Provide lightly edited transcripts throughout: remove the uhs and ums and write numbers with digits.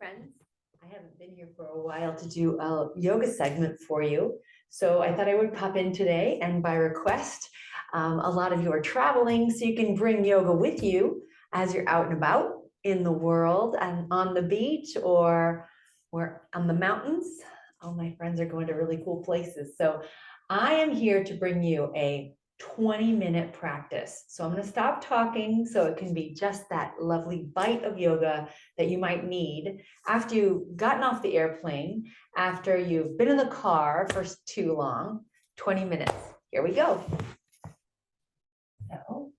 Friends, I haven't been here for a while to do a yoga segment for you. So I thought I would pop in today, and by request, a lot of you are traveling, so you can bring yoga with you as you're out and about in the world and on the beach or on the mountains. All my friends are going to really cool places. So I am here to bring you a 20-minute practice. So I'm going to stop talking so it can be just that lovely bite of yoga that you might need after you've gotten off the airplane, after you've been in the car for too long. 20 minutes. Here we go. So,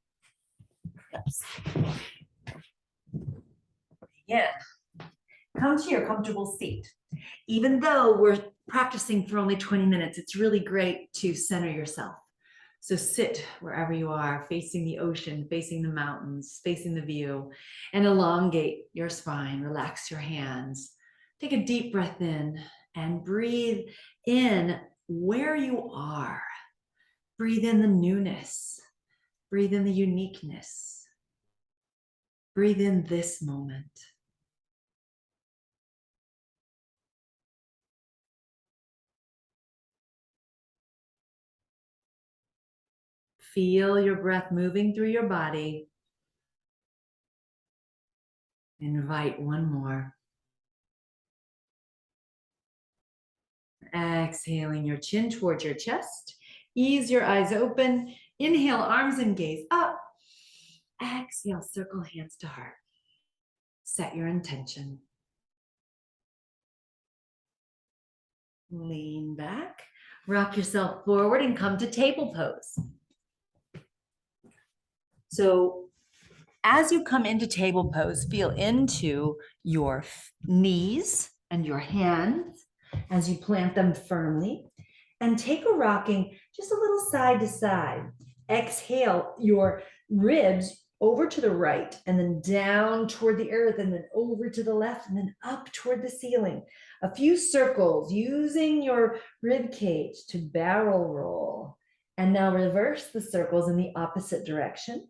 yeah. Come to your comfortable seat. Even though we're practicing for only 20 minutes, it's really great to center yourself. So sit wherever you are, facing the ocean, facing the mountains, facing the view, and elongate your spine, relax your hands. Take a deep breath in and breathe in where you are. Breathe in the newness. Breathe in the uniqueness. Breathe in this moment. Feel your breath moving through your body. Invite one more. Exhaling your chin towards your chest. Ease your eyes open. Inhale, arms and gaze up. Exhale, circle hands to heart. Set your intention. Lean back. Rock yourself forward and come to table pose. So as you come into table pose, feel into your knees and your hands as you plant them firmly, and take a rocking just a little side to side. Exhale your ribs over to the right and then down toward the earth and then over to the left and then up toward the ceiling. A few circles using your rib cage to barrel roll. And now reverse the circles in the opposite direction.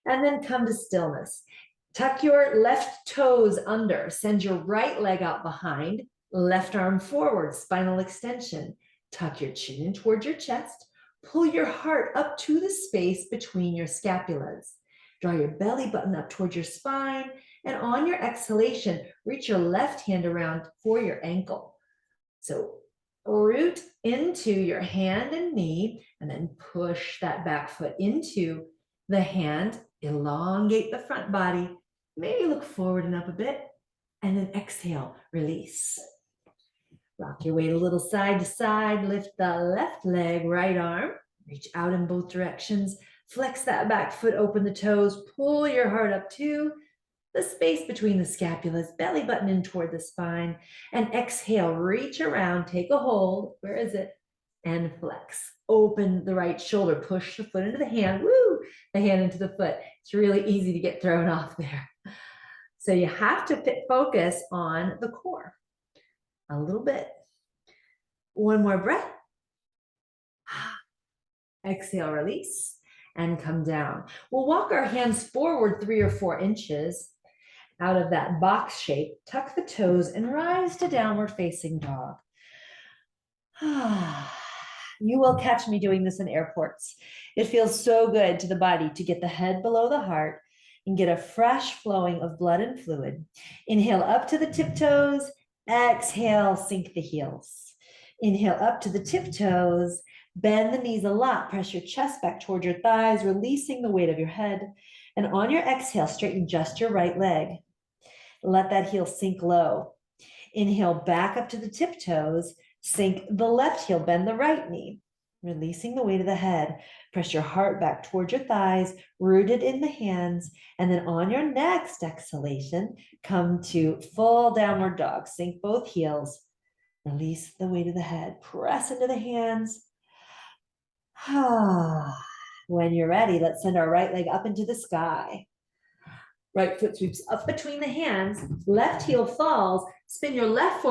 And then come to stillness. Tuck your left toes under. Send your right leg out behind. Left arm forward, spinal extension. Tuck your chin in towards your chest. Pull your heart up to the space between your scapulas. Draw your belly button up towards your spine. And on your exhalation, reach your left hand around for your ankle. So root into your hand and knee, and then push that back foot into the hand. Elongate the front body, maybe look forward and up a bit, and then exhale, release. Rock your weight a little side to side, lift the left leg, right arm, reach out in both directions, flex that back foot, open the toes, pull your heart up to the space between the scapulas, belly button in toward the spine, and exhale, reach around, take a hold, where is it? And flex. Open the right shoulder, push the foot into the hand, woo, the hand into the foot. It's really easy to get thrown off there. So you have to focus on the core a little bit. One more breath. Exhale, release, and come down. We'll walk our hands forward 3 or 4 inches out of that box shape. Tuck the toes and rise to downward facing dog. You will catch me doing this in airports. It feels so good to the body to get the head below the heart and get a fresh flowing of blood and fluid. Inhale up to the tiptoes. Exhale, sink the heels. Inhale up to the tiptoes. Bend the knees a lot. Press your chest back toward your thighs, releasing the weight of your head. And on your exhale, straighten just your right leg. Let that heel sink low. Inhale back up to the tiptoes. Sink the left heel, bend the right knee, releasing the weight of the head. Press your heart back towards your thighs, rooted in the hands. And then on your next exhalation, come to full downward dog. Sink both heels, release the weight of the head, press into the hands. When you're ready, let's send our right leg up into the sky. Right foot sweeps up between the hands, left heel falls, spin your left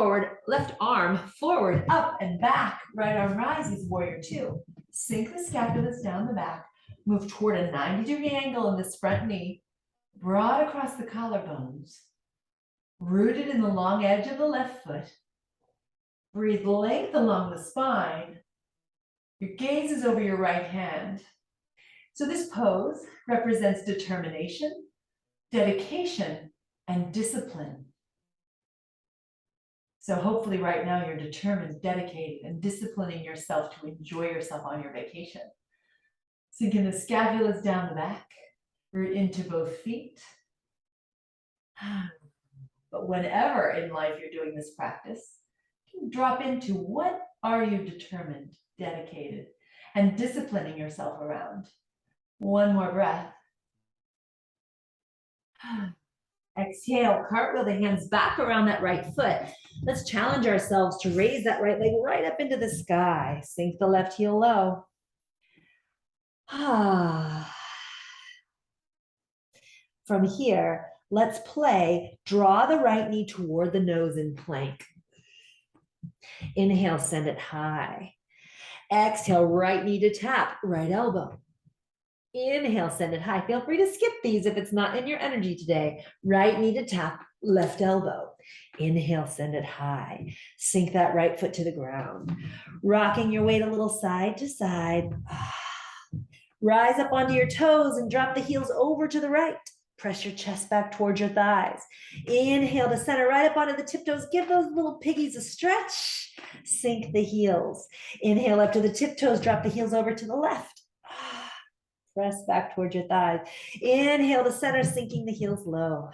arm forward, up and back, right arm rises, warrior 2. Sink the scapulas down the back, Move toward a 90-degree angle in this front knee, broad across the collarbones, rooted in the long edge of the left foot. Breathe length along the spine. Your gaze is over your right hand. So this pose represents determination, dedication, and discipline. So hopefully right now you're determined, dedicated, and disciplining yourself to enjoy yourself on your vacation. Sinking the scapulas down the back, root into both feet. But whenever in life you're doing this practice, you can drop into what are you determined, dedicated, and disciplining yourself around. One more breath. Exhale, cartwheel the hands back around that right foot. Let's challenge ourselves to raise that right leg right up into the sky. Sink the left heel low. From here, let's play. Draw the right knee toward the nose in plank. Inhale, send it high. Exhale, right knee to tap, right elbow. Inhale, send it high. Feel free to skip these if it's not in your energy today. Right knee to tap, left elbow. Inhale, send it high. Sink that right foot to the ground. Rocking your weight a little side to side. Rise up onto your toes and drop the heels over to the right. Press your chest back towards your thighs. Inhale to center, right up onto the tiptoes. Give those little piggies a stretch. Sink the heels. Inhale up to the tiptoes, drop the heels over to the left. Press back towards your thighs. Inhale to center, sinking the heels low.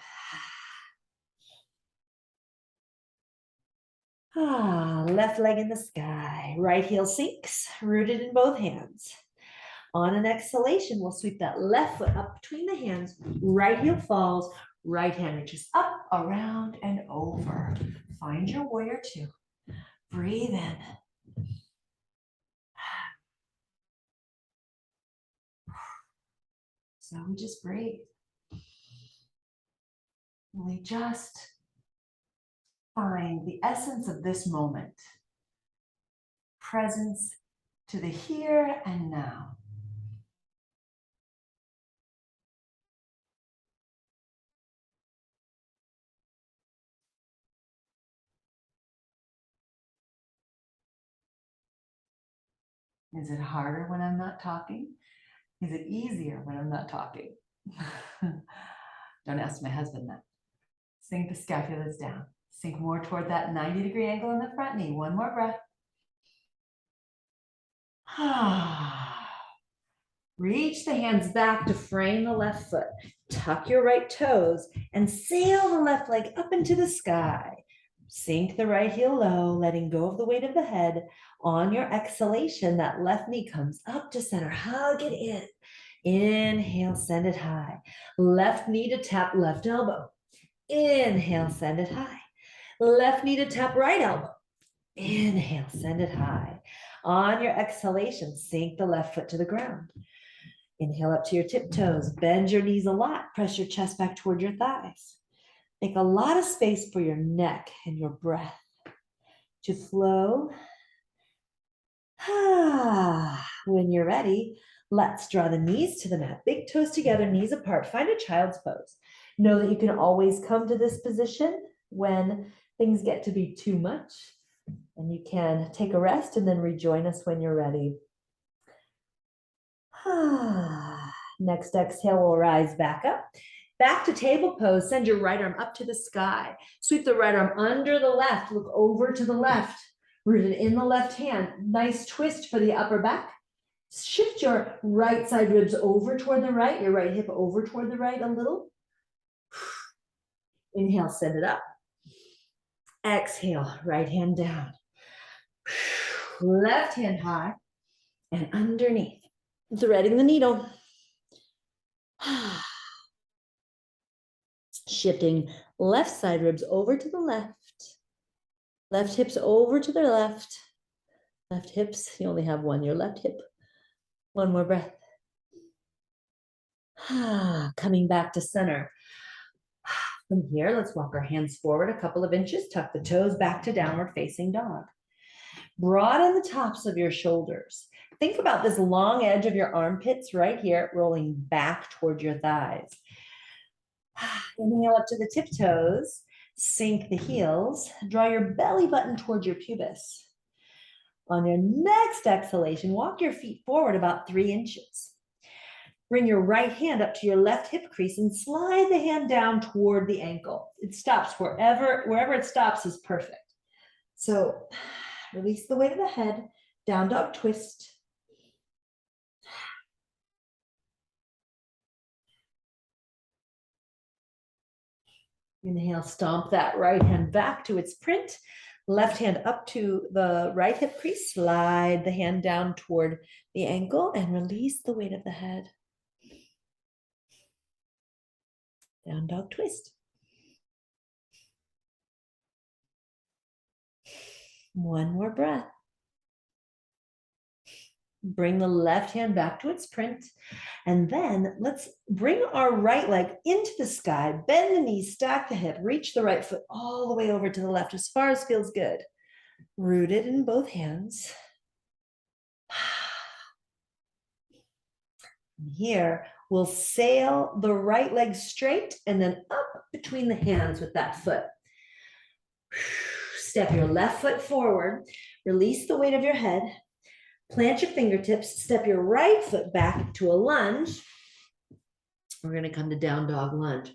Left leg in the sky. Right heel sinks, rooted in both hands. On an exhalation, we'll sweep that left foot up between the hands. Right heel falls. Right hand reaches up, around, and over. Find your warrior two. Breathe in. So we just breathe. We just find the essence of this moment. Presence to the here and now. Is it harder when I'm not talking? Is it easier when I'm not talking? Don't ask my husband that. Sink the scapulas down. Sink more toward that 90-degree angle in the front knee. One more breath. Reach the hands back to frame the left foot. Tuck your right toes and sail the left leg up into the sky. Sink the right heel low, letting go of the weight of the head. On your exhalation, that left knee comes up to center. Hug it in. Inhale, send it high. Left knee to tap left elbow. Inhale, send it high. Left knee to tap right elbow. Inhale, send it high. On your exhalation, sink the left foot to the ground. Inhale up to your tiptoes. Bend your knees a lot. Press your chest back toward your thighs. Make a lot of space for your neck and your breath to flow. When you're ready, let's draw the knees to the mat. Big toes together, knees apart. Find a child's pose. Know that you can always come to this position when things get to be too much. And you can take a rest and then rejoin us when you're ready. Next exhale, we'll rise back up. Back to table pose. Send your right arm up to the sky. Sweep the right arm under the left. Look over to the left. Rooted in the left hand. Nice twist for the upper back. Shift your right side ribs over toward the right. Your right hip over toward the right a little. Inhale, send it up. Exhale, right hand down. Left hand high and underneath. Threading the needle. Shifting left side ribs over to the left. Left hips over to the left. Left hips, you only have one, your left hip. One more breath. Coming back to center. From here, let's walk our hands forward a couple of inches. Tuck the toes back to downward facing dog. Broaden the tops of your shoulders. Think about this long edge of your armpits right here, rolling back toward your thighs. Inhale up to the tiptoes, sink the heels, draw your belly button toward your pubis. On your next exhalation, walk your feet forward about 3 inches. Bring your right hand up to your left hip crease and slide the hand down toward the ankle. It stops wherever it stops is perfect. So release the weight of the head, down dog twist. Inhale, stomp that right hand back to its print. Left hand up to the right hip crease, slide the hand down toward the ankle and release the weight of the head. Down dog twist. One more breath. Bring the left hand back to its print. And then let's bring our right leg into the sky, bend the knees, stack the hip, reach the right foot all the way over to the left as far as feels good. Rooted in both hands. And here, we'll sail the right leg straight and then up between the hands with that foot. Step your left foot forward, release the weight of your head, plant your fingertips, step your right foot back to a lunge. We're going to come to down dog lunge.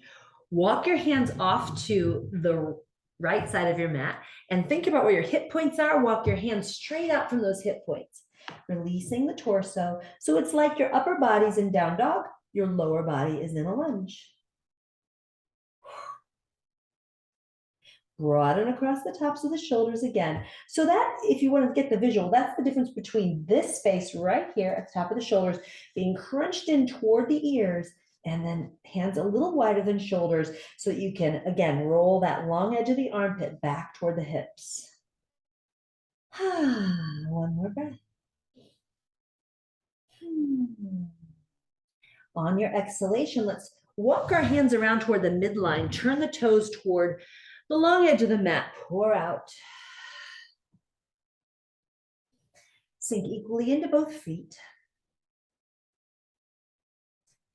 Walk your hands off to the right side of your mat and think about where your hip points are. Walk your hands straight out from those hip points, releasing the torso. So it's like your upper body's in down dog, your lower body is in a lunge. Broaden across the tops of the shoulders again. So that, if you want to get the visual, that's the difference between this space right here at the top of the shoulders being crunched in toward the ears and then hands a little wider than shoulders so that you can, again, roll that long edge of the armpit back toward the hips. One more breath. On your exhalation, let's walk our hands around toward the midline, turn the toes toward the long edge of the mat, pour out. Sink equally into both feet.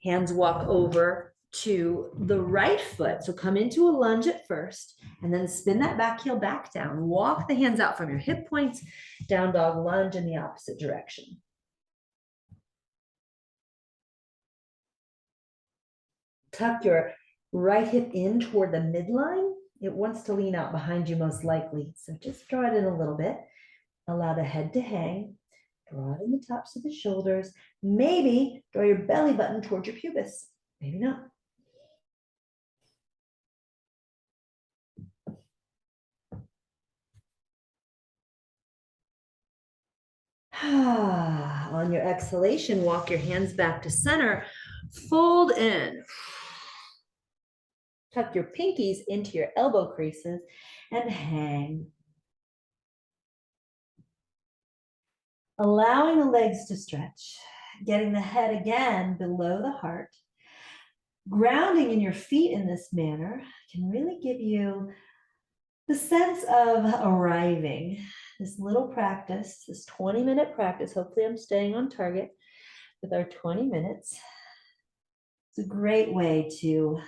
Hands walk over to the right foot. So come into a lunge at first, and then spin that back heel back down. Walk the hands out from your hip points, down dog lunge in the opposite direction. Tuck your right hip in toward the midline. It wants to lean out behind you most likely. So just draw it in a little bit. Allow the head to hang. Broaden the tops of the shoulders. Maybe draw your belly button toward your pubis. Maybe not. On your exhalation, walk your hands back to center. Fold in. Tuck your pinkies into your elbow creases and hang. Allowing the legs to stretch, getting the head again below the heart. Grounding in your feet in this manner can really give you the sense of arriving. This little practice, this 20-minute practice, hopefully I'm staying on target with our 20 minutes. It's a great way to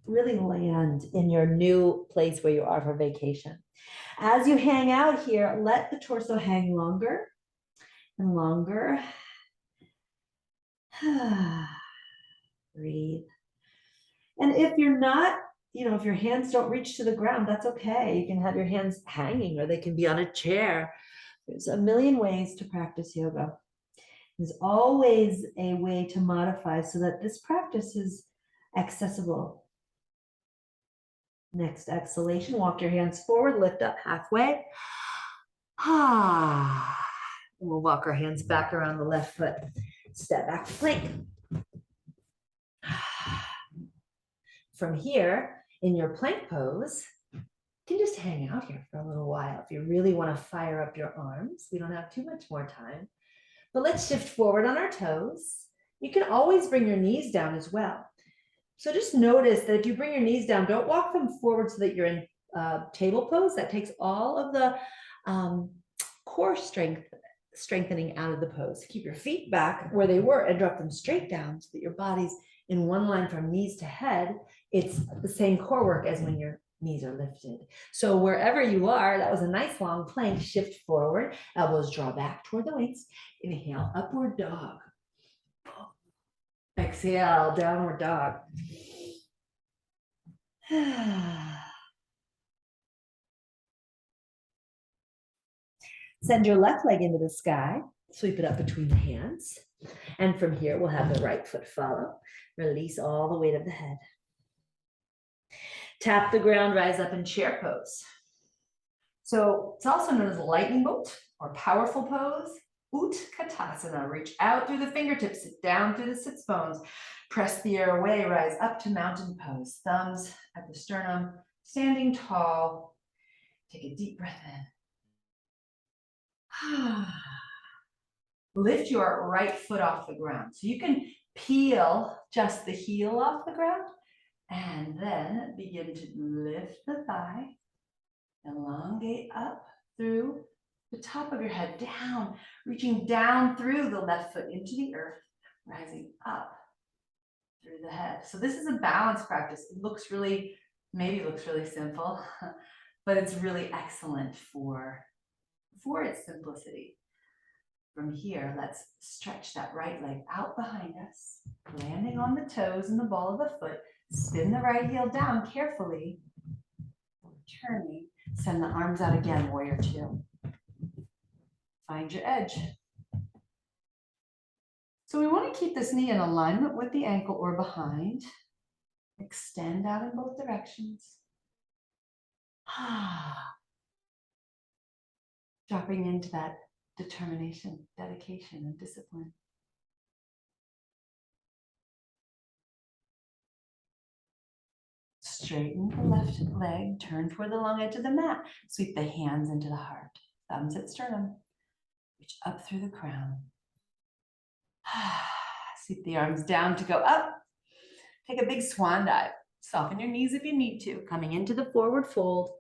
really land in your new place where you are for vacation. As you hang out here, let the torso hang longer and longer. Breathe. And if you're not, if your hands don't reach to the ground, that's okay. You can have your hands hanging or they can be on a chair. There's a million ways to practice yoga. There's always a way to modify so that this practice is accessible. Next exhalation, walk your hands forward, lift up halfway. We'll walk our hands back around the left foot. Step back to plank. From here, in your plank pose, you can just hang out here for a little while. If you really want to fire up your arms, we don't have too much more time. But let's shift forward on our toes. You can always bring your knees down as well. So just notice that if you bring your knees down, don't walk them forward so that you're in table pose. That takes all of the core strengthening out of the pose. Keep your feet back where they were and drop them straight down so that your body's in one line from knees to head. It's the same core work as when your knees are lifted. So wherever you are, that was a nice long plank. Shift forward, elbows draw back toward the waist. Inhale, upward dog. Exhale, downward dog. Send your left leg into the sky. Sweep it up between the hands. And from here, we'll have the right foot follow. Release all the weight of the head. Tap the ground, rise up in chair pose. So it's also known as lightning bolt or powerful pose. Utkatasana. Reach out through the fingertips, sit down through the sits bones. Press the air away, rise up to mountain pose. Thumbs at the sternum, standing tall. Take a deep breath in. Lift your right foot off the ground. So you can peel just the heel off the ground and then begin to lift the thigh, elongate up through the top of your head, down, reaching down through the left foot into the earth, rising up through the head. So this is a balance practice. It looks really, maybe looks really simple, but it's really excellent for its simplicity. From here, let's stretch that right leg out behind us, landing on the toes and the ball of the foot. Spin the right heel down carefully. Turning, send the arms out again, warrior two. Find your edge. So we want to keep this knee in alignment with the ankle or behind. Extend out in both directions. Dropping into that determination, dedication, and discipline. Straighten the left leg, turn toward the long edge of the mat. Sweep the hands into the heart. Thumbs at sternum. Reach up through the crown. Sweep the arms down to go up. Take a big swan dive. Soften your knees if you need to. Coming into the forward fold.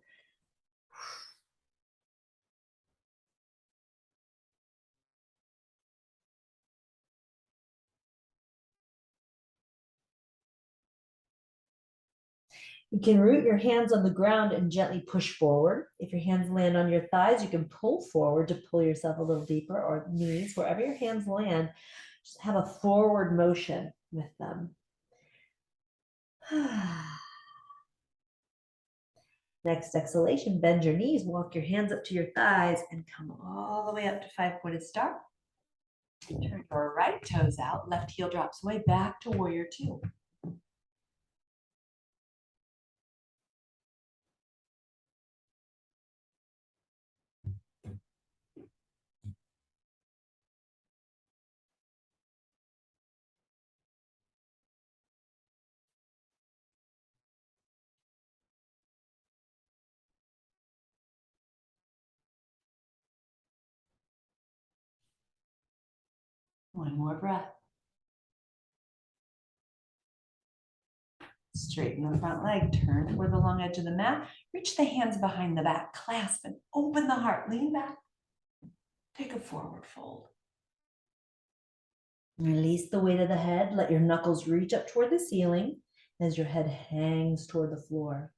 You can root your hands on the ground and gently push forward. If your hands land on your thighs, you can pull forward to pull yourself a little deeper, or knees, wherever your hands land, just have a forward motion with them. Next exhalation, bend your knees, walk your hands up to your thighs and come all the way up to five-pointed star. Turn your right toes out, left heel drops away, back to warrior two. One more breath. Straighten the front leg, turn toward the long edge of the mat, reach the hands behind the back, clasp and open the heart, lean back. Take a forward fold. Release the weight of the head, let your knuckles reach up toward the ceiling as your head hangs toward the floor.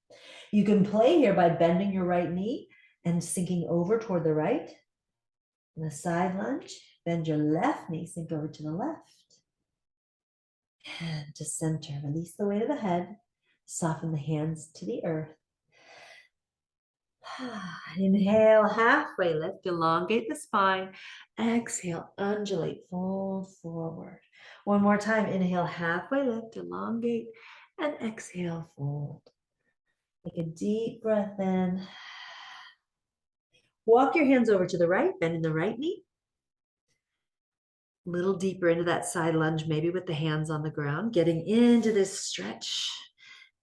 You can play here by bending your right knee and sinking over toward the right. In a side lunge, bend your left knee, sink over to the left. And to center, release the weight of the head, soften the hands to the earth. Inhale, halfway lift, elongate the spine. Exhale, undulate, fold forward. One more time, inhale, halfway lift, elongate, and exhale, fold. Take a deep breath in. Walk your hands over to the right, bending the right knee. A little deeper into that side lunge, maybe with the hands on the ground, getting into this stretch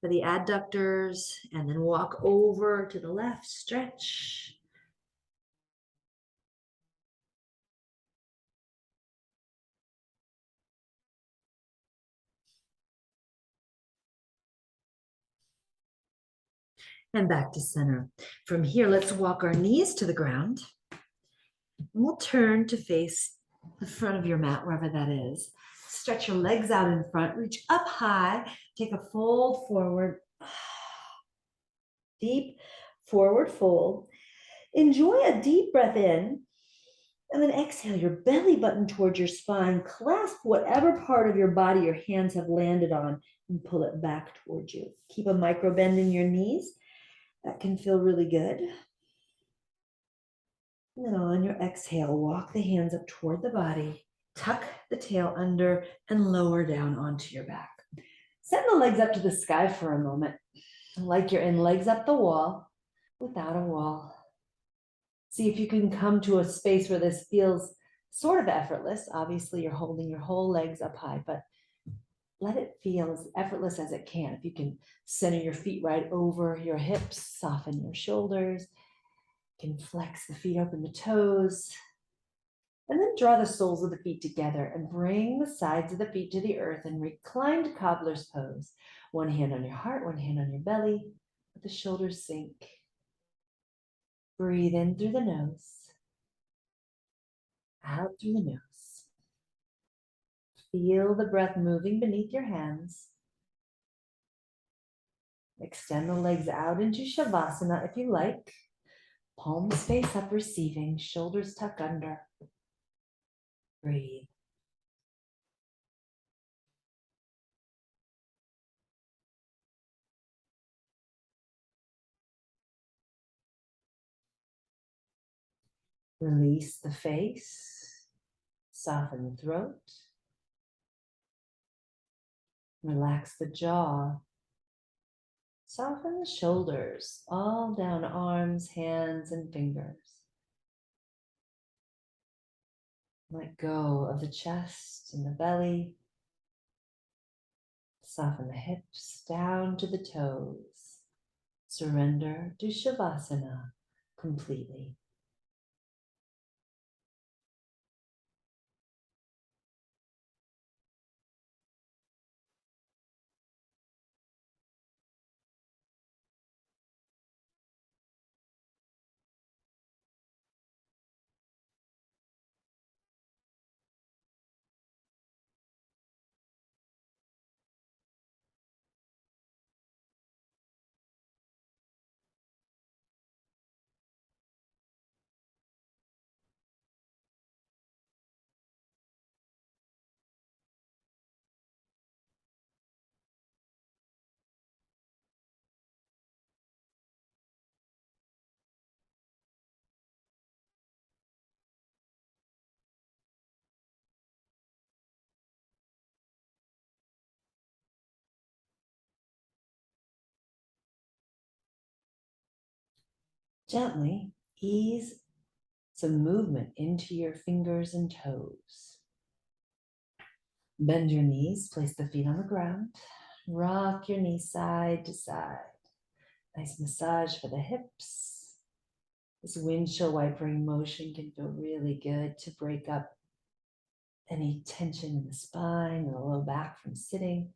for the adductors, and then walk over to the left, stretch. And back to center. From here, let's walk our knees to the ground. And we'll turn to face the front of your mat, wherever that is. Stretch your legs out in front, reach up high, take a fold forward, deep forward fold. Enjoy a deep breath in, and then exhale your belly button towards your spine. Clasp whatever part of your body your hands have landed on and pull it back towards you. Keep a micro bend in your knees. That can feel really good. And then on your exhale, walk the hands up toward the body, tuck the tail under, and lower down onto your back. Send the legs up to the sky for a moment, like you're in legs up the wall without a wall. See if you can come to a space where this feels sort of effortless. Obviously, you're holding your whole legs up high, but let it feel as effortless as it can. If you can center your feet right over your hips, soften your shoulders, you can flex the feet, open the toes, and then draw the soles of the feet together and bring the sides of the feet to the earth and recline to cobbler's pose. One hand on your heart, one hand on your belly, let the shoulders sink. Breathe in through the nose, out through the nose. Feel the breath moving beneath your hands. Extend the legs out into Shavasana if you like. Palms face up, receiving, shoulders tuck under. Breathe. Release the face. Soften the throat. Relax the jaw. Soften the shoulders, all down arms, hands, and fingers. Let go of the chest and the belly. Soften the hips down to the toes. Surrender to Shavasana completely. Gently ease some movement into your fingers and toes. Bend your knees, place the feet on the ground. Rock your knees side to side. Nice massage for the hips. This windshield wipering motion can feel really good to break up any tension in the spine and the low back from sitting.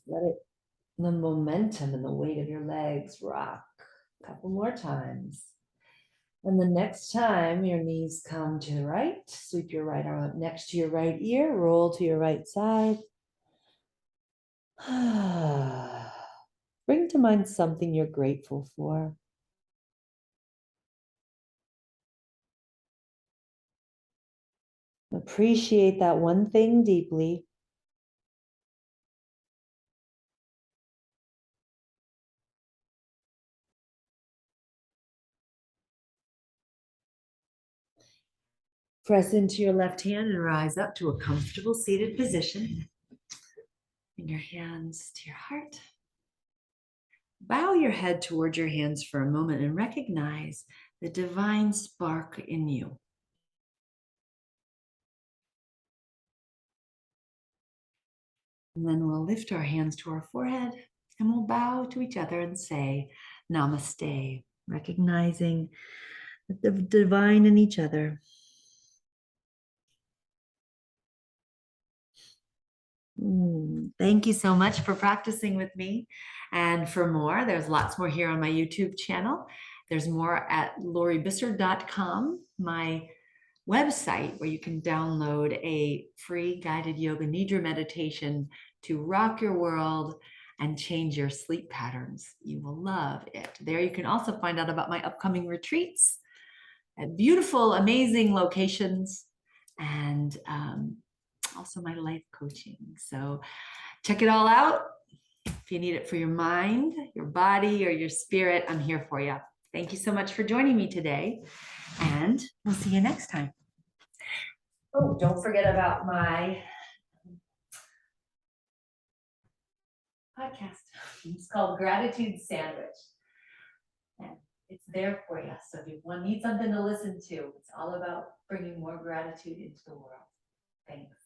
Let it, the momentum and the weight of your legs rock a couple more times. And the next time your knees come to the right, sweep your right arm up next to your right ear, roll to your right side. Bring to mind something you're grateful for. Appreciate that one thing deeply. Press into your left hand and rise up to a comfortable seated position. Bring your hands to your heart. Bow your head towards your hands for a moment and recognize the divine spark in you. And then we'll lift our hands to our forehead and we'll bow to each other and say namaste, recognizing the divine in each other. Thank you so much for practicing with me. And for more, there's lots more here on my YouTube channel. There's more at lauriebisser.com, my website, where you can download a free guided yoga nidra meditation to rock your world and change your sleep patterns. You will love it. There you can also find out about my upcoming retreats at beautiful, amazing locations, and also my life coaching. So check it all out. If you need it for your mind, your body, or your spirit, I'm here for you. Thank you so much for joining me today, and we'll see you next time. Oh, don't forget about my podcast. It's called Gratitude Sandwich. And it's there for you. So if one needs something to listen to, it's all about bringing more gratitude into the world. Thanks.